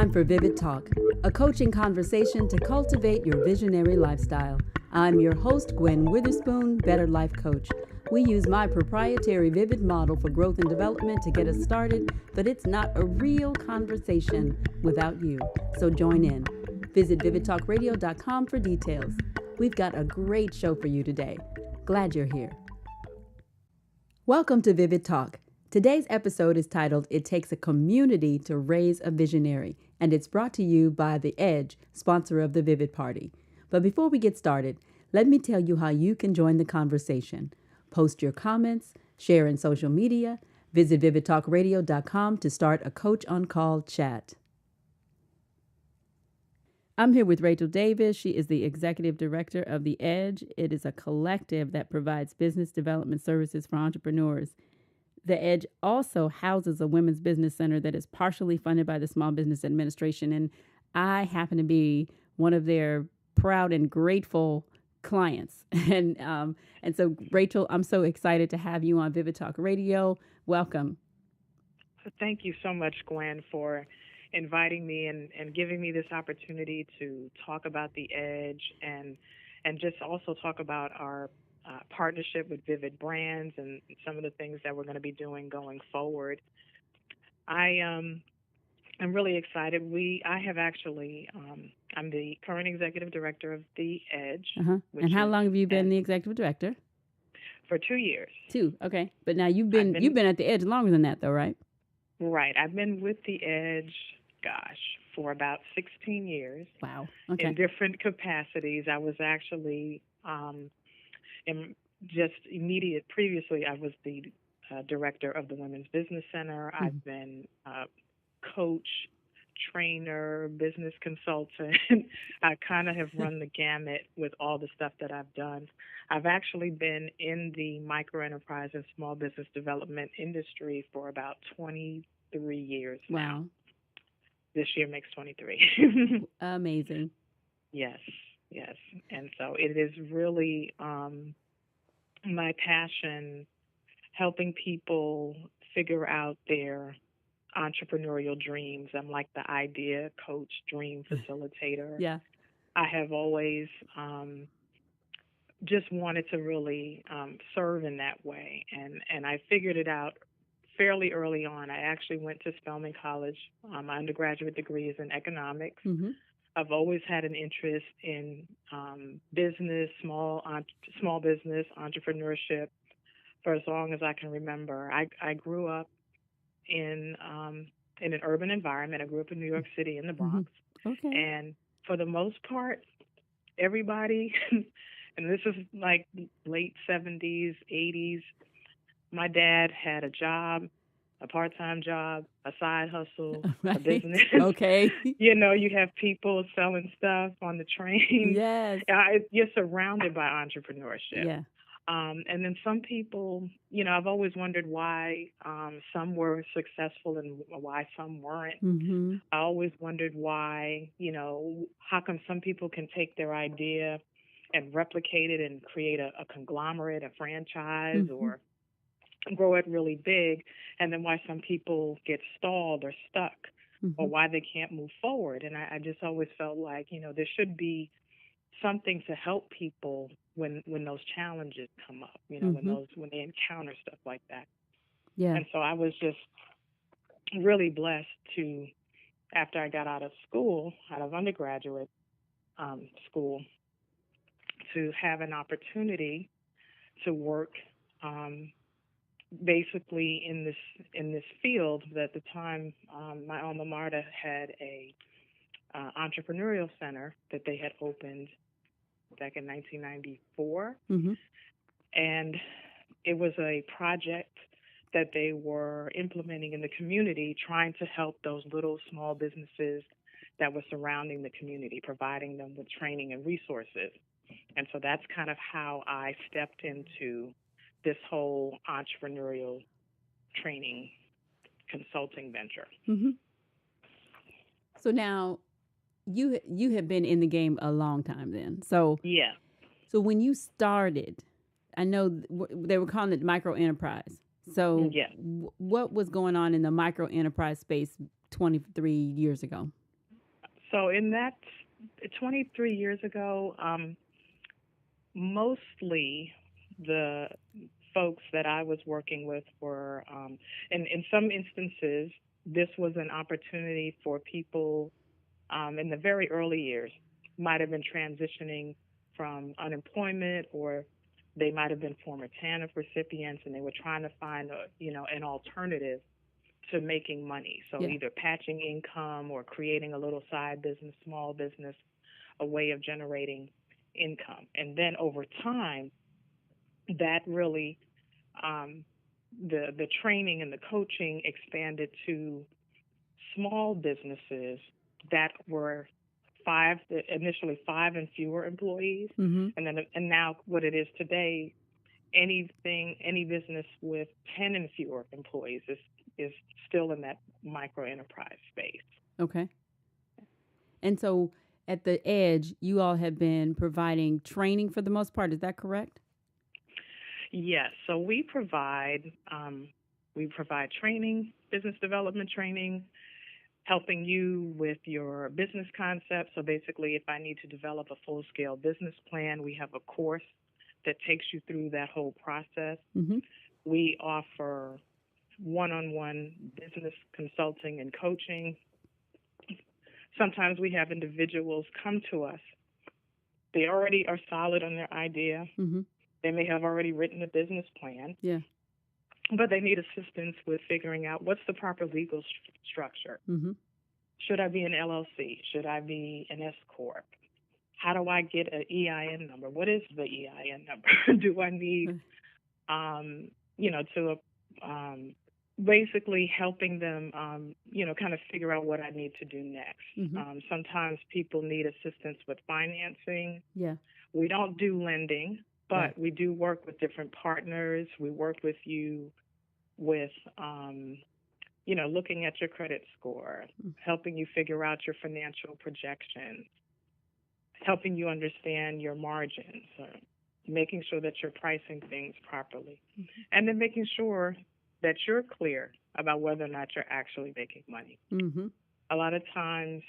time for Vivid Talk, a coaching conversation to cultivate your visionary lifestyle. I'm your host, Gwen Witherspoon, Better Life Coach. We use my proprietary Vivid model for growth and development to get us started, but it's not a real conversation without you. So join in. Visit vividtalkradio.com for details. We've got a great show for you today. Glad you're here. Welcome to Vivid Talk. Today's episode is titled, It Takes a Community to Raise a Visionary, and it's brought to you by The Edge, sponsor of the Vivid Party. But before we get started, let me tell you how you can join the conversation. Post your comments, share in social media, visit vividtalkradio.com to start a Coach on Call chat. I'm here with Rachel Davis. She is the Executive Director of The Edge. It is a collective that provides business development services for entrepreneurs. The Edge also houses a women's business center that is partially funded by the Small Business Administration, and I happen to be one of their proud and grateful clients. And so, Rachel, I'm so excited to have you on Vivid Talk Radio. Welcome. Thank you so much, Gwen, for inviting me and giving me this opportunity to talk about The Edge and just also talk about our partnership with Vivid Brands and some of the things that we're going to be doing going forward. I'm really excited. I have actually, I'm the current executive director of The Edge. And how long have you been the executive director? For 2 years. 2, okay. But now you've been at The Edge longer than that, though, right? Right. I've been with The Edge, for about 16 years. Wow. Okay. In different capacities. I was actually previously, I was the director of the Women's Business Center. Mm-hmm. I've been coach, trainer, business consultant. I kind of have run the gamut with all the stuff that I've done. I've actually been in the microenterprise and small business development industry for about 23 years now. Wow. This year makes 23. Amazing. Yes. And so it is really my passion, helping people figure out their entrepreneurial dreams. I'm like the idea coach, dream facilitator. Yeah. I have always just wanted to really serve in that way. And I figured it out fairly early on. I actually went to Spelman College. My undergraduate degree is in economics. Mm-hmm. I've always had an interest in business, small business, entrepreneurship for as long as I can remember. I grew up in an urban environment. I grew up in New York City in the Bronx. Mm-hmm. Okay. And for the most part, everybody, and this is like late 70s, 80s, my dad had a job, a part-time job, a side hustle, right. A business. Okay. You have people selling stuff on the train. Yes. You're surrounded by entrepreneurship. Yeah. And then some people, I've always wondered why some were successful and why some weren't. Mm-hmm. I always wondered why, how come some people can take their idea and replicate it and create a conglomerate, a franchise, mm-hmm. or grow it really big, and then why some people get stalled or stuck, mm-hmm. or why they can't move forward. And I just always felt like, there should be something to help people when those challenges come up, mm-hmm. when they encounter stuff like that. Yeah. And so I was just really blessed to, after I got out of undergraduate school, to have an opportunity to work basically in this field. That at the time my alma mater had a entrepreneurial center that they had opened back in 1994, mm-hmm. and it was a project that they were implementing in the community, trying to help those little small businesses that were surrounding the community, providing them with training and resources. And so that's kind of how I stepped into this whole entrepreneurial training consulting venture. Mm-hmm. So now you have been in the game a long time then. So yeah. So when you started, I know they were calling it micro enterprise. So yeah. What was going on in the micro enterprise space 23 years ago? So in that 23 years ago, mostly the folks that I was working with were, and in some instances, this was an opportunity for people in the very early years, might have been transitioning from unemployment, or they might have been former TANF recipients, and they were trying to find an alternative to making money. So Yeah. either patching income or creating a little side business, small business, a way of generating income. And then over time, that really the training and the coaching expanded to small businesses that were initially five and fewer employees, Mm-hmm. and now what it is today, any business with 10 and fewer employees is still in that micro enterprise space. Okay. And so at the Edge, you all have been providing training for the most part. Is that correct? Yes. So we provide training, business development training, helping you with your business concept. So basically, if I need to develop a full-scale business plan, we have a course that takes you through that whole process. Mm-hmm. We offer one-on-one business consulting and coaching. Sometimes we have individuals come to us. They already are solid on their idea. Mm-hmm. They may have already written a business plan. Yeah. But they need assistance with figuring out what's the proper legal structure. Mm-hmm. Should I be an LLC? Should I be an S corp? How do I get an EIN number? What is the EIN number? Do I need, to basically helping them, kind of figure out what I need to do next. Mm-hmm. Sometimes people need assistance with financing. Yeah. We don't do lending, but Right. we do work with different partners. We work with you with, looking at your credit score, helping you figure out your financial projections, helping you understand your margins, making sure that you're pricing things properly, and then making sure that you're clear about whether or not you're actually making money. Mm-hmm. A lot of times,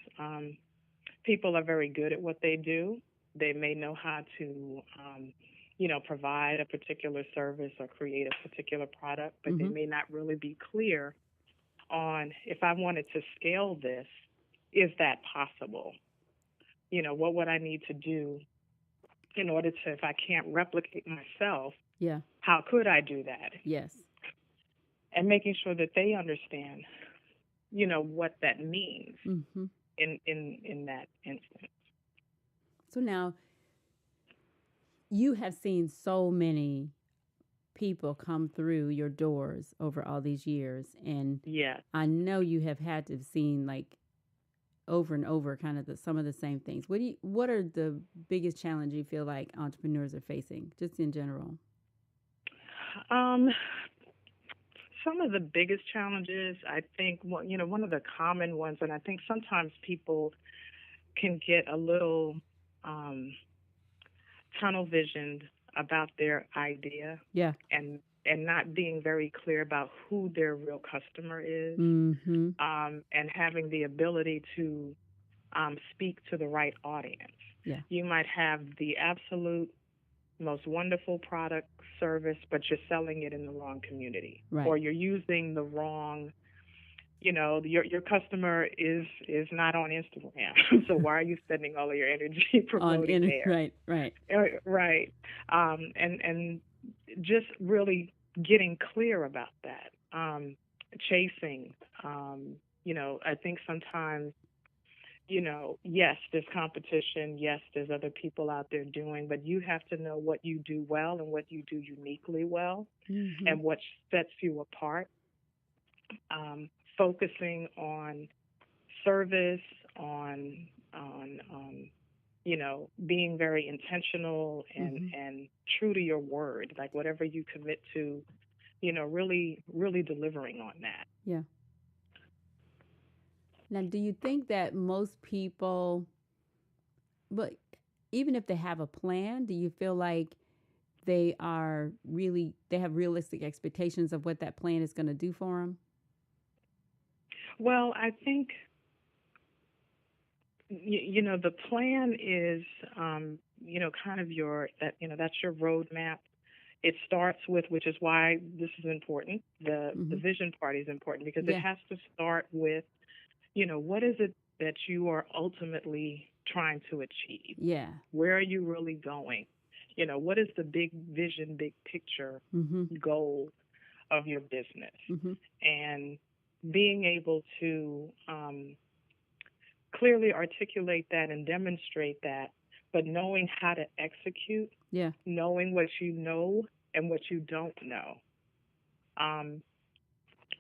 people are very good at what they do. They may know how to, provide a particular service or create a particular product, but they may not really be clear on, if I wanted to scale this, is that possible? What would I need to do in order to, if I can't replicate myself, Yeah. how could I do that? Yes. And making sure that they understand, what that means Mm-hmm. in that instance. So now you have seen so many people come through your doors over all these years, and Yeah. I know you have had to have seen like over and over kind of some of the same things. What are the biggest challenges you feel like entrepreneurs are facing, just in general? Some of the biggest challenges, I think, one of the common ones, and I think sometimes people can get a little tunnel visioned about their idea. Yeah. And not being very clear about who their real customer is, Mm-hmm. And having the ability to speak to the right audience. Yeah. You might have the absolute most wonderful product, service, but you're selling it in the wrong community, Right. or you're using the wrong. Your customer is not on Instagram, so why are you spending all of your energy promoting there? Right. Right. And just really getting clear about that. Chasing. I think sometimes, yes, there's competition. Yes, there's other people out there doing, but you have to know what you do well and what you do uniquely well, Mm-hmm. and what sets you apart. Focusing on service, on being very intentional and true to your word, like whatever you commit to, really, really delivering on that. Yeah. Now, do you think that most people, but even if they have a plan, do you feel like they have realistic expectations of what that plan is going to do for them? Well, I think The plan is, kind of that's your roadmap. It starts with, which is why this is important. The Mm-hmm. vision part is important because it Yeah. has to start with, what is it that you are ultimately trying to achieve? Yeah. Where are you really going? What is the big vision, big picture Mm-hmm. goal of your business? Mm-hmm. And being able to clearly articulate that and demonstrate that, but knowing how to execute, Yeah. knowing what you know and what you don't know. Um,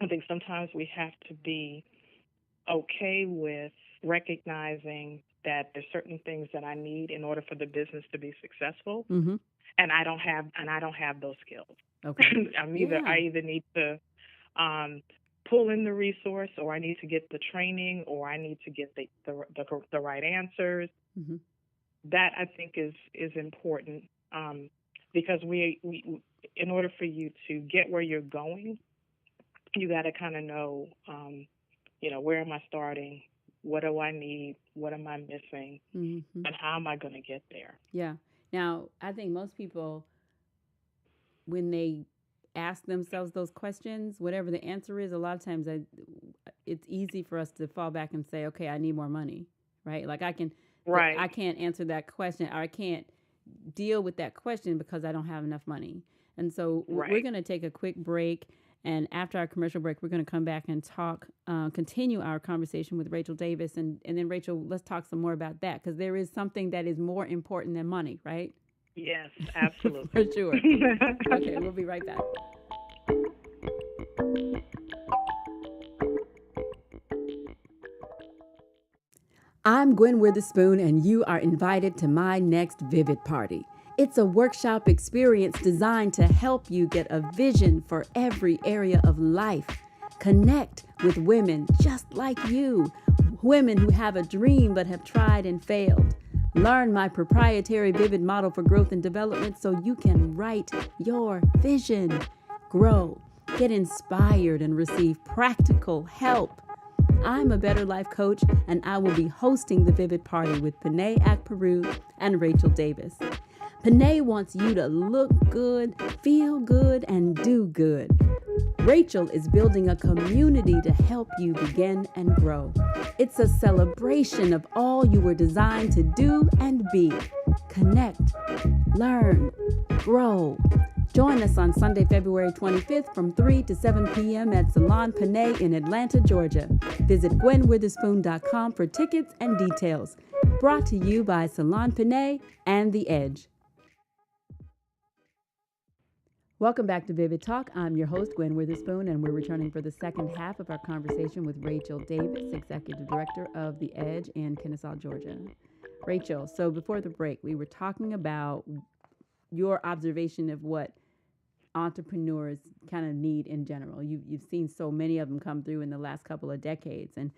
I think sometimes we have to be okay with recognizing that there's certain things that I need in order for the business to be successful, Mm-hmm. and I don't have those skills. Okay. I Yeah. either need to um, pull in the resource, or I need to get the training, or I need to get the right answers. Mm-hmm. That I think is important, because we in order for you to get where you're going, you got to kind of know, where am I starting? What do I need? What am I missing? Mm-hmm. And how am I going to get there? Yeah. Now, I think most people, when they ask themselves those questions, whatever the answer is, a lot of times it's easy for us to fall back and say, okay, I need more money, right? Like I Right. can't answer that question, or I can't deal with that question because I don't have enough money. And so we're Right. going to take a quick break. And after our commercial break, we're going to come back and continue our conversation with Rachel Davis. And then, Rachel, let's talk some more about that, because there is something that is more important than money, right? Yes, For absolutely. sure. Okay, we'll be right back. I'm Gwen Witherspoon, and you are invited to my next Vivid Party. It's a workshop experience designed to help you get a vision for every area of life. Connect with women just like you, women who have a dream but have tried and failed. Learn my proprietary Vivid model for growth and development so you can write your vision. Grow, get inspired, and receive practical help. I'm a Better Life coach, and I will be hosting the Vivid Party with Panay Akperu and Rachel Davis. Panay wants you to look good, feel good, and do good. Rachel is building a community to help you begin and grow. It's a celebration of all you were designed to do and be. Connect, learn, grow. Join us on Sunday, February 25th from 3 to 7 p.m. at Salon Panay in Atlanta, Georgia. Visit GwenWitherspoon.com for tickets and details. Brought to you by Salon Panay and The Edge. Welcome back to Vivid Talk. I'm your host, Gwen Witherspoon, and we're returning for the second half of our conversation with Rachel Davis, Executive Director of The Edge in Kennesaw, Georgia. Rachel, so before the break, we were talking about your observation of what entrepreneurs kind of need in general. You've seen so many of them come through in the last couple of decades, and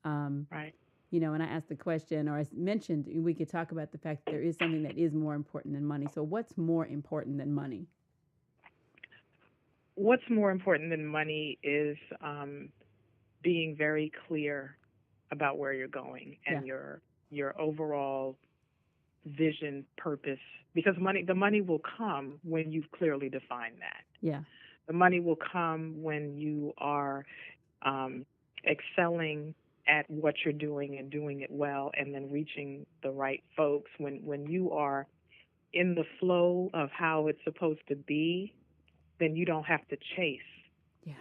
Right. and I asked the question, or I mentioned, we could talk about the fact that there is something that is more important than money. So, what's more important than money? What's more important than money is being very clear about where you're going Yeah, and your overall vision, purpose. Because the money will come when you've clearly defined that. yeah, The money will come when you are excelling at what you're doing and doing it well, and then reaching the right folks. When you are in the flow of how it's supposed to be, then you don't have to chase. yeah.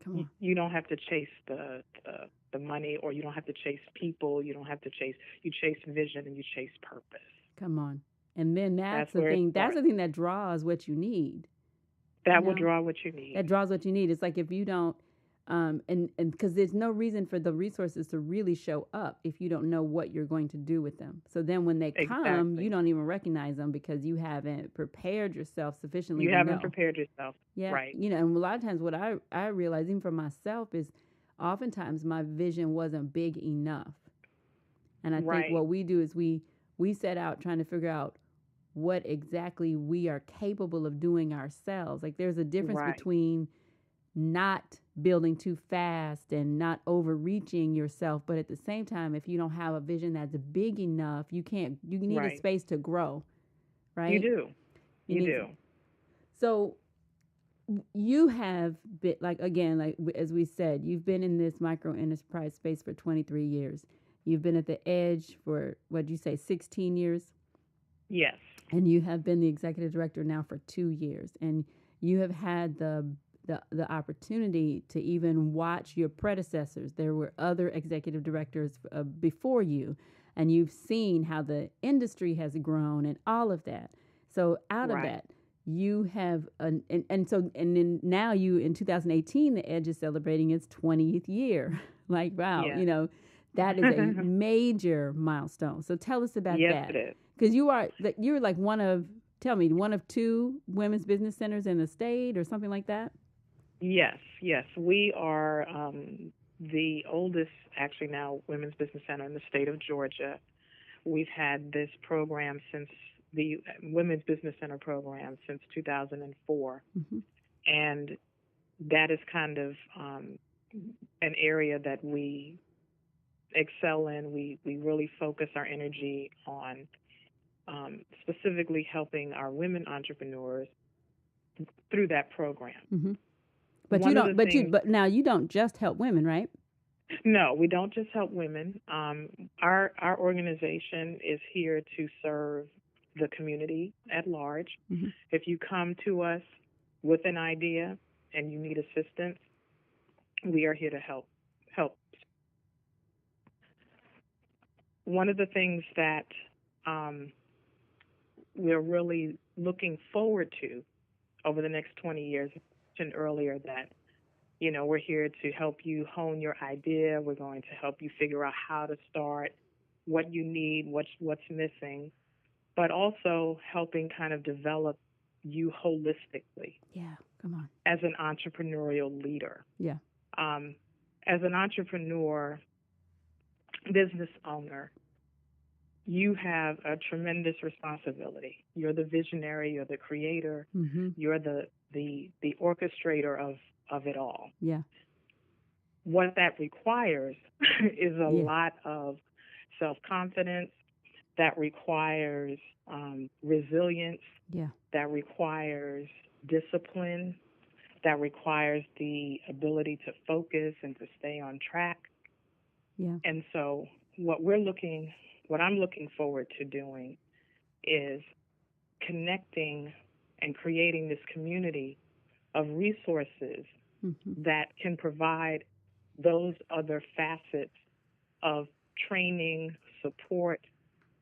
Come You, on, you don't have to chase the money, or you don't have to chase people. You don't have to chase. You chase vision and you chase purpose. come on. And then that's That's the where it thing. That's starts. the thing that draws what you need. You That will know, draw what you need. that draws what you need. It's like if you don't, and because there's no reason for the resources to really show up if you don't know what you're going to do with them. So then when they come, you Exactly. don't even recognize them because you haven't prepared yourself sufficiently You to haven't know. prepared yourself. Yeah, Right. and a lot of times what I realize even for myself is oftentimes my vision wasn't big enough. And I think Right. what we do is we set out trying to figure out what exactly we are capable of doing ourselves. Like there's a difference Right. between not building too fast and not overreaching yourself, but at the same time, if you don't have a vision that's big enough, you need a Right. space to grow, right? You do. You You need do. so you have been, like, again, like as we said, you've been in this micro enterprise space for 23 years. You've been at the edge for, what'd you say, 16 years? Yes. And you have been the executive director now for 2 years. And you have had the opportunity to even watch your predecessors. There were other executive directors before you, and you've seen how the industry has grown and all of that. So out of Right. that, you have then now you, in 2018, the Edge is celebrating its 20th year. Like, wow, Yes. that is a major milestone. So tell us about Yes, that, it is. because you're like one of two women's business centers in the state or something like that. Yes, yes. We are the oldest, actually now, women's business center in the state of Georgia. We've had this program since the Women's Business Center program since 2004. Mm-hmm. And that is kind of an area that we excel in. We really focus our energy on specifically helping our women entrepreneurs through that program. Mm-hmm. But One you of don't. the But you. things- But now you don't just help women, right? No, we don't just help women. Our organization is here to serve the community at large. Mm-hmm. If you come to us with an idea and you need assistance, we are here to help. One of the things that we're really looking forward to over the next 20 years, I mentioned earlier that we're here to help you hone your idea. We're going to help you figure out how to start, what you need, what's missing, but also helping kind of develop you holistically. Yeah, come on. As an entrepreneurial leader. Yeah. As an entrepreneur, business owner, you have a tremendous responsibility. You're the visionary, you're the creator, Mm-hmm. you're the orchestrator of it all. Yeah. What that requires is a Yeah. lot of self-confidence. That requires resilience. Yeah. That requires discipline. That requires the ability to focus and to stay on track. Yeah. And so what I'm looking forward to doing is connecting and creating this community of resources Mm-hmm. that can provide those other facets of training, support,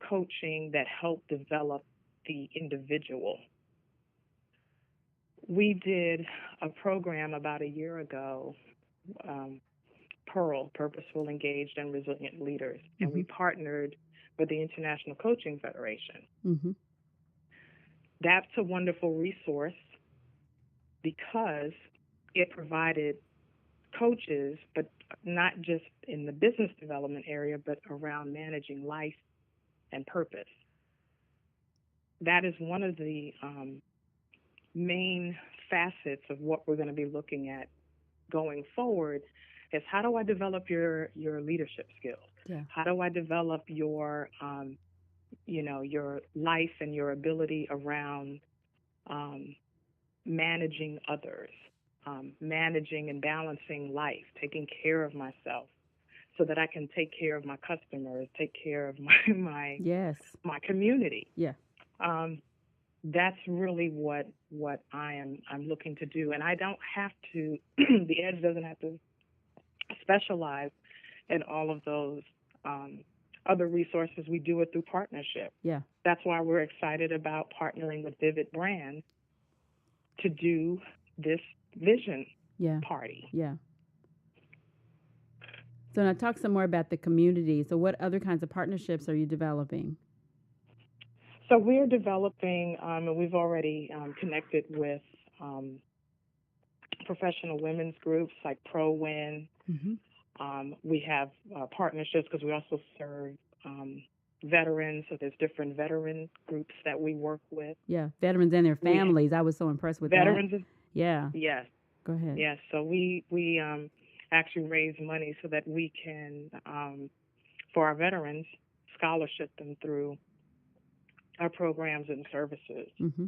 coaching that help develop the individual. We did a program about a year ago, Pearl, Purposeful, Engaged, and Resilient Leaders, and we partnered with the International Coaching Federation. Mm-hmm. That's a wonderful resource because it provided coaches, but not just in the business development area, but around managing life and purpose. That is one of the main facets of what we're going to be looking at going forward is how do I develop your leadership skills? Yeah. How do I develop your your life and your ability around managing others, managing and balancing life, taking care of myself so that I can take care of my customers, take care of my Yes. my community. Yeah. That's really what I'm looking to do. And I don't have to, the Edge doesn't have to specialize in all of those other resources. We do it through partnership. Yeah. That's why we're excited about partnering with Vivid Brands to do this vision party. Yeah. So now talk some more about the community. So what other kinds of partnerships are you developing? So we're developing, and we've already connected with professional women's groups like ProWin. Mm-hmm. We have partnerships because we also serve veterans. So there's different veteran groups that we work with. Yeah, veterans and their families. I was so impressed with veterans. that. Yeah. Yes. Go ahead. Yes. So we actually raise money so that we can, for our veterans, scholarship them through our programs and services. Mm-hmm.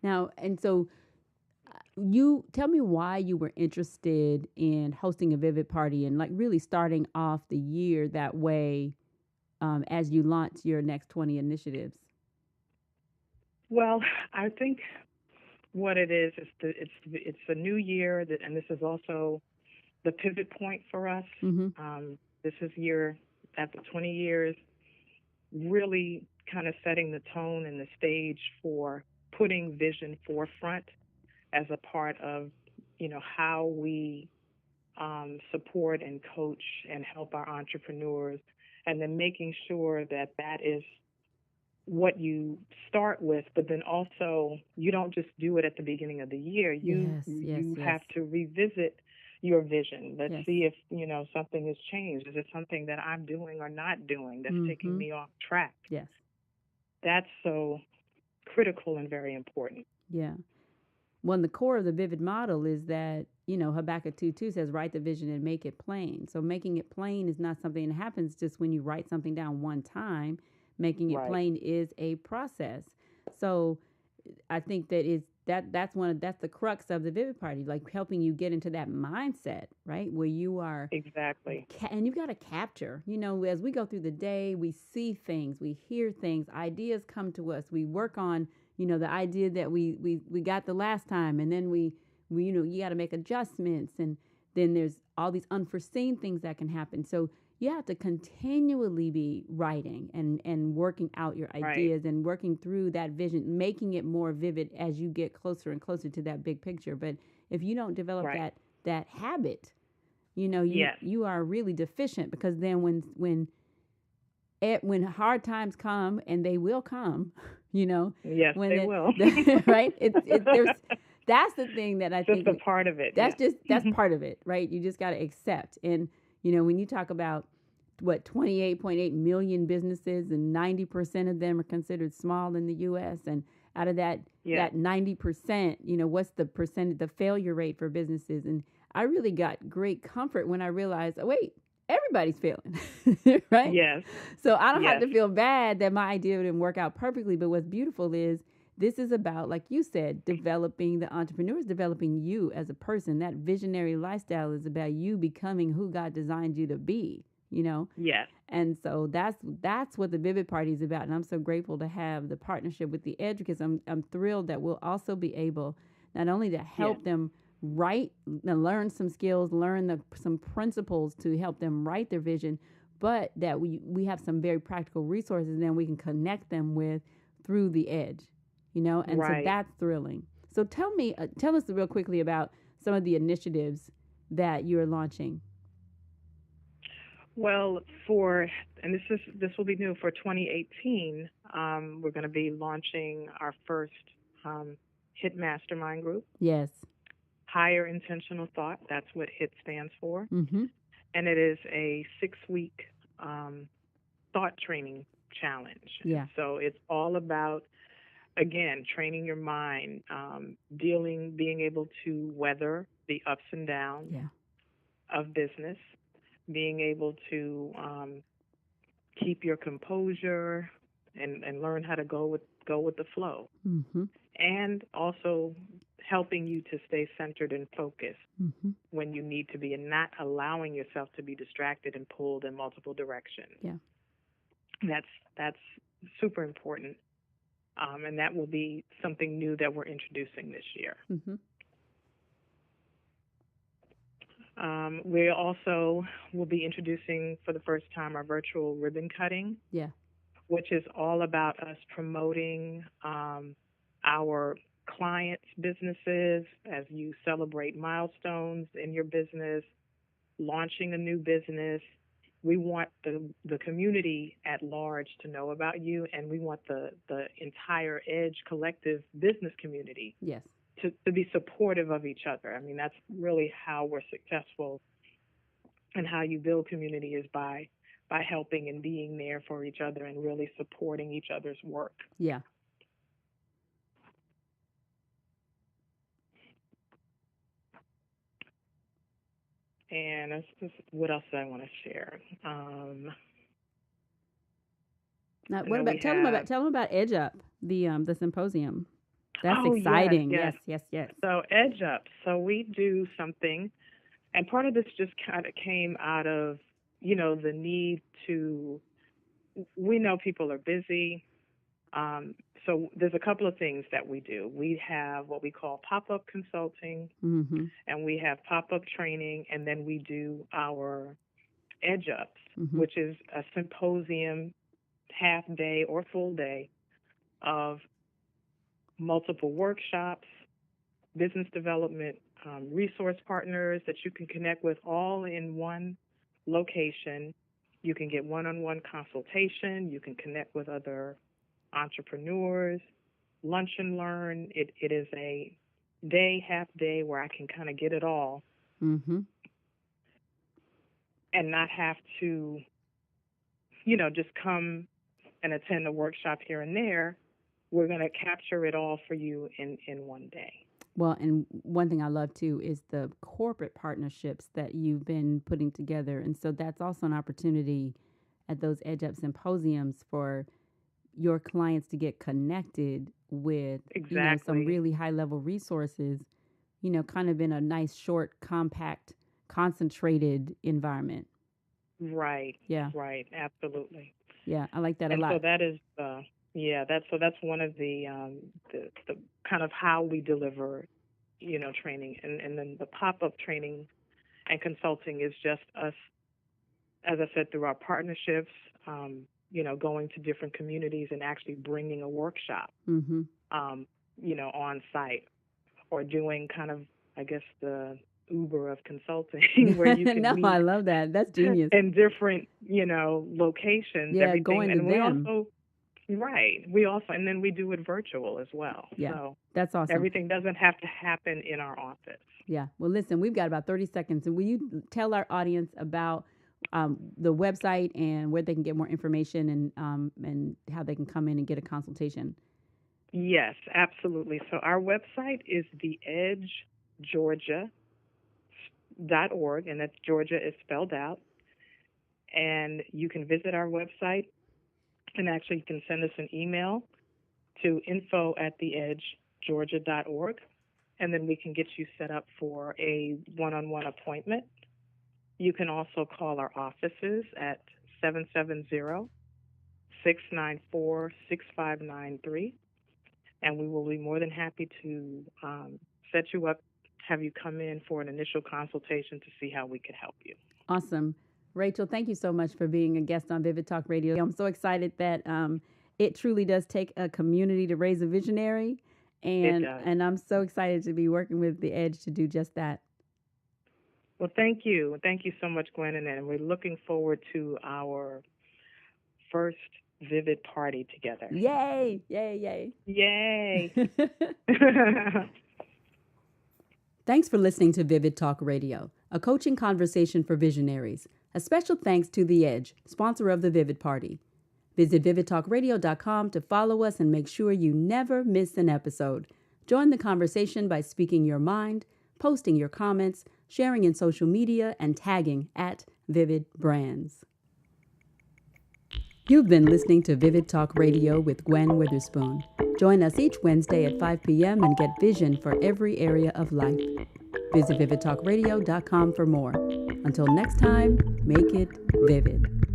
Now, and so you tell me why you were interested in hosting a Vivid Party and like really starting off the year that way as you launch your next 20 initiatives. Well, I think what it is it's a new year, and this is also the pivot point for us. Mm-hmm. This is year after 20 years, really kind of setting the tone and the stage for putting vision forefront as a part of, how we support and coach and help our entrepreneurs, and then making sure that that is what you start with, but then also you don't just do it at the beginning of the year. You Yes, yes, you yes, have to revisit your vision. Let's yes. see if, something has changed. Is it something that I'm doing or not doing that's taking Mm-hmm. me off track? Yes. That's so critical and very important. Yeah. Well, the core of the Vivid model is that, Habakkuk 2:2 says, write the vision and make it plain. So making it plain is not something that happens just when you write something down one time. Making it Right. plain is a process. So I think that's the crux of the Vivid Party, like helping you get into that mindset, right? Where you are, Exactly. and you've got to capture, as we go through the day, we see things, we hear things, ideas come to us, we work on, the idea that we got the last time, and then we you got to make adjustments, and then there's all these unforeseen things that can happen. So you have to continually be writing and working out your Right. ideas and working through that vision, making it more vivid as you get closer and closer to that big picture. But if you don't develop Right. that habit, you Yes. you are really deficient, because then when hard times come, and they will come, Yes, when they will. right, there's that's the thing that I Just think a part of it. that's Yeah. just that's part of it, right? You just got to accept. And when you talk about what 28.8 million businesses, and 90% of them are considered small in the US, and out of that Yeah. that 90%, what's the percentage, the failure rate for businesses? And I really got great comfort when I realized, oh wait, everybody's failing. Right? Yes. So I don't have Yes. to feel bad that my idea didn't work out perfectly. But what's beautiful is this is about, like you said, developing the entrepreneurs, developing you as a person. That visionary lifestyle is about you becoming who God designed you to be. Yes. And so that's what the Vivid Party is about. And I'm so grateful to have the partnership with the Edge, because I'm thrilled that we'll also be able not only to Yes. help them write and learn some skills, learn some principles to help them write their vision, but that we have some very practical resources, and then we can connect them with through the Edge. And so Right. that's thrilling. So tell us real quickly about some of the initiatives that you're launching. Well, and this will be new for 2018. We're going to be launching our first HIT Mastermind group, Yes. Higher Intentional Thought. That's what HIT stands for, Mm-hmm. and it is a 6-week thought training challenge. Yeah. So it's all about, again, training your mind, being able to weather the ups and downs Yeah. of business, being able to keep your composure and learn how to go with the flow, Mm-hmm. and also helping you to stay centered and focused Mm-hmm. when you need to be, and not allowing yourself to be distracted and pulled in multiple directions. Yeah. That's super important, and that will be something new that we're introducing this year. Mm-hmm. We also will be introducing for the first time our virtual ribbon cutting, Yeah. which is all about us promoting our clients' businesses as you celebrate milestones in your business, launching a new business. We want the community at large to know about you, and we want the entire Edge collective business community Yes. to be supportive of each other. I mean, that's really how we're successful, and how you build community is by helping and being there for each other and really supporting each other's work. Yeah. And what else do I want to share? Now, And what then about we tell them about Edge Up, the symposium. That's oh, yes, exciting. yes. Yes. So Edge Up. So we do something, and part of this just kind of came out of, the need to, we know people are busy. So there's a couple of things that we do. We have what we call pop-up consulting, Mm-hmm. and we have pop-up training, and then we do our Edge Ups, Mm-hmm. which is a symposium, half day or full day of multiple workshops, business development, resource partners that you can connect with all in one location. You can get one-on-one consultation. You can connect with other entrepreneurs, lunch and learn. It is a day, half day where I can kind of get it all Mm-hmm. and not have to, just come and attend a workshop here and there. We're going to capture it all for you in one day. Well, and one thing I love too is the corporate partnerships that you've been putting together. And so that's also an opportunity at those Edge Up symposiums for your clients to get connected with, Exactly. some really high level resources, kind of in a nice, short, compact, concentrated environment. Right. Yeah. Right. Absolutely. Yeah. I like that a And lot. so that is, that's one of the kind of how we deliver, training, and then the pop-up training and consulting is just us, as I said, through our partnerships, going to different communities and actually bringing a workshop, Mm-hmm. On site, or doing kind of, I guess, the Uber of consulting, where you can No, meet I love that. That's genius. in different, locations, Yeah, everything. going to And we them. also, right, we also, and then we do it virtual as well. Yeah. So That's awesome. everything doesn't have to happen in our office. Yeah. Well, listen, we've got about 30 seconds. And will you tell our audience about the website and where they can get more information and how they can come in and get a consultation? Yes, absolutely. So our website is theedgegeorgia.org, and that's Georgia is spelled out. And you can visit our website, and actually you can send us an email to info@theedgegeorgia.org, and then we can get you set up for a one-on-one appointment. You can also call our offices at 770-694-6593, and we will be more than happy to set you up, have you come in for an initial consultation to see how we could help you. Awesome. Rachel, thank you so much for being a guest on Vivid Talk Radio. I'm so excited that it truly does take a community to raise a visionary, It does. and I'm so excited to be working with The Edge to do just that. Well, thank you. Thank you so much, Gwen, and we're looking forward to our first Vivid party together. Yay! Yay! Yay! Thanks for listening to Vivid Talk Radio, a coaching conversation for visionaries. A special thanks to The Edge, sponsor of the Vivid Party. Visit vividtalkradio.com to follow us and make sure you never miss an episode. Join the conversation by speaking your mind, posting your comments, sharing in social media, and tagging @VividBrands. You've been listening to Vivid Talk Radio with Gwen Witherspoon. Join us each Wednesday at 5 p.m. and get vision for every area of life. Visit vividtalkradio.com for more. Until next time, make it vivid.